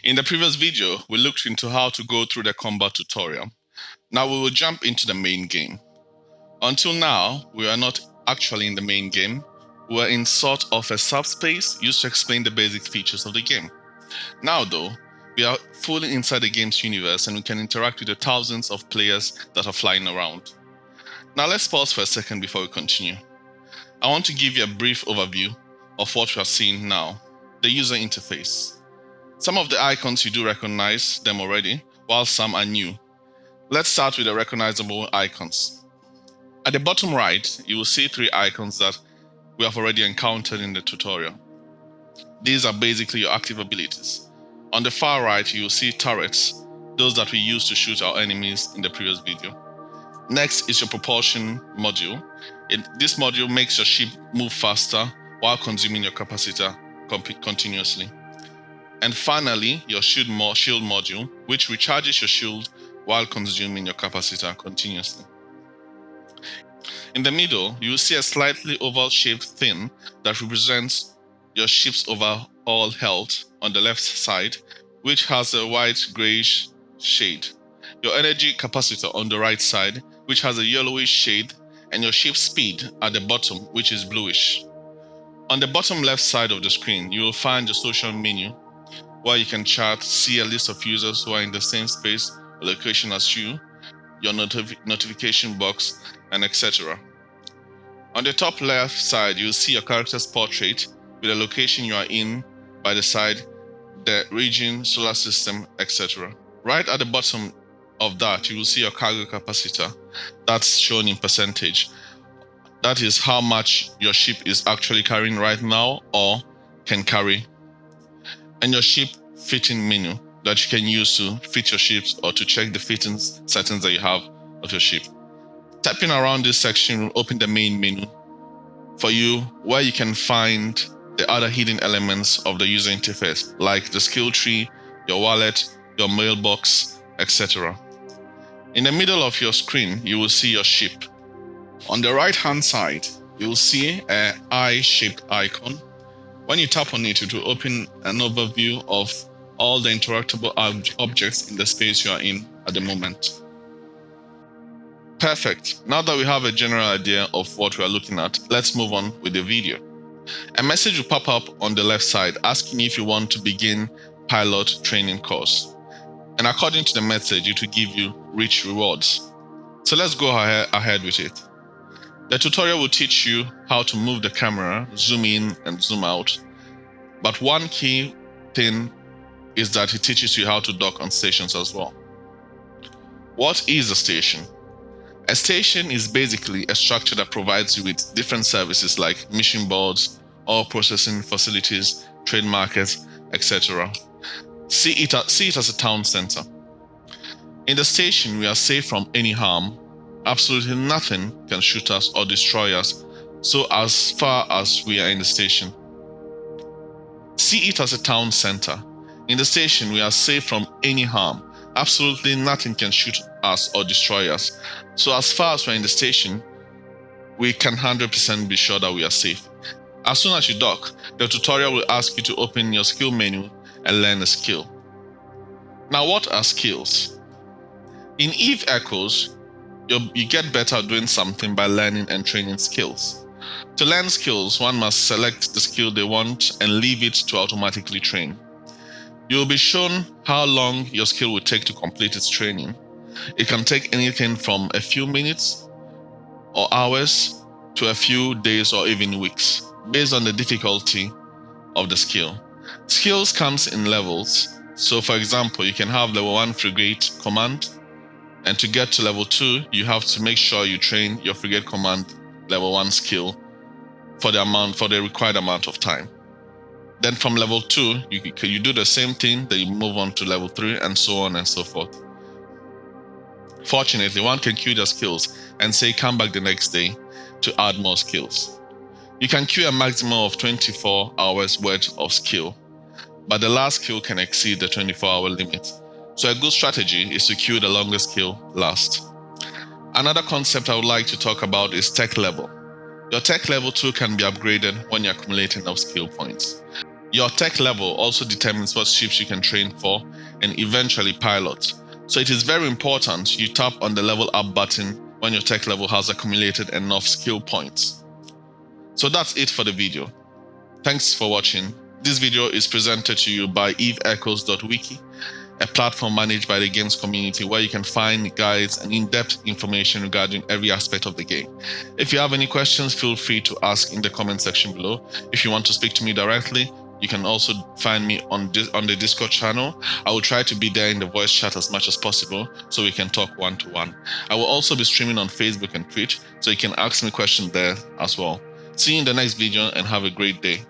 In the previous video, we looked into how to go through the combat tutorial. Now we will jump into the main game. Until now, we are not actually in the main game. We are in sort of a subspace used to explain the basic features of the game. Now though, we are fully inside the game's universe and we can interact with the thousands of players that are flying around. Now let's pause for a second before we continue. I want to give you a brief overview of what we are seeing now, the user interface. Some of the icons you do recognize them already, while some are new. Let's start with the recognizable icons. At the bottom right, you will see 3 icons that we have already encountered in the tutorial. These are basically your active abilities. On the far right, you will see turrets, those that we used to shoot our enemies in the previous video. Next is your propulsion module. This module makes your ship move faster while consuming your capacitor continuously. And finally, your shield module, which recharges your shield while consuming your capacitor continuously. In the middle, you will see a slightly oval-shaped thing that represents your ship's overall health on the left side, which has a white grayish shade. Your energy capacitor on the right side, which has a yellowish shade, and your ship's speed at the bottom, which is bluish. On the bottom left side of the screen, you will find your social menu, where you can chat, see a list of users who are in the same space or location as you, your notification box, and etc. On the top left side, you will see your character's portrait with the location you are in by the side, the region, solar system, etc. Right at the bottom of that, you will see your cargo capacitor. That's shown in percentage. That is how much your ship is actually carrying right now or can carry. And your ship fitting menu that you can use to fit your ships or to check the fitting settings that you have of your ship. Tapping around this section will open the main menu for you, where you can find the other hidden elements of the user interface, like the skill tree, your wallet, your mailbox, etc. In the middle of your screen, you will see your ship. On the right-hand side, you will see an eye-shaped icon. When you tap on it, it will open an overview of all the interactable objects in the space you are in at the moment. Perfect. Now that we have a general idea of what we are looking at, let's move on with the video. A message will pop up on the left side asking if you want to begin pilot training course. And according to the message, it will give you rich rewards. So let's go ahead with it. The tutorial will teach you how to move the camera, zoom in and zoom out. But one key thing is that it teaches you how to dock on stations as well. What is a station? A station is basically a structure that provides you with different services like mission boards, oil processing facilities, trade markets, etc. See it as a town center. In the station, we are safe from any harm. Absolutely nothing can shoot us or destroy us, so as far as we are in the station. See it as a town center. In the station, we are safe from any harm. Absolutely nothing can shoot us or destroy us. So as far as we're in the station, we can 100% be sure that we are safe. As soon as you dock, the tutorial will ask you to open your skill menu and learn a skill. Now, what are skills? In EvE Echoes, you get better at doing something by learning and training skills. To learn skills, one must select the skill they want and leave it to automatically train. You will be shown how long your skill will take to complete its training. It can take anything from a few minutes or hours to a few days or even weeks, based on the difficulty of the skill. Skills comes in levels. So for example, you can have level 1 frigate command, and to get to level 2, you have to make sure you train your frigate command level 1 skill for the required amount of time. Then from level 2, you do the same thing, then you move on to level 3 and so on and so forth. Fortunately, one can queue their skills and say come back the next day to add more skills. You can queue a maximum of 24 hours worth of skill, but the last skill can exceed the 24-hour limit. So a good strategy is to queue the longest skill last. Another concept I would like to talk about is tech level. Your tech level too can be upgraded when you accumulate enough skill points. Your tech level also determines what ships you can train for and eventually pilot. So it is very important you tap on the level up button when your tech level has accumulated enough skill points. So that's it for the video. Thanks for watching. This video is presented to you by EveEchoes.wiki, a platform managed by the games community where you can find guides and in-depth information regarding every aspect of the game. If you have any questions, feel free to ask in the comment section below. If you want to speak to me directly, you can also find me on the Discord channel. I will try to be there in the voice chat as much as possible so we can talk one-to-one. I will also be streaming on Facebook and Twitch, so you can ask me questions there as well. See you in the next video and have a great day.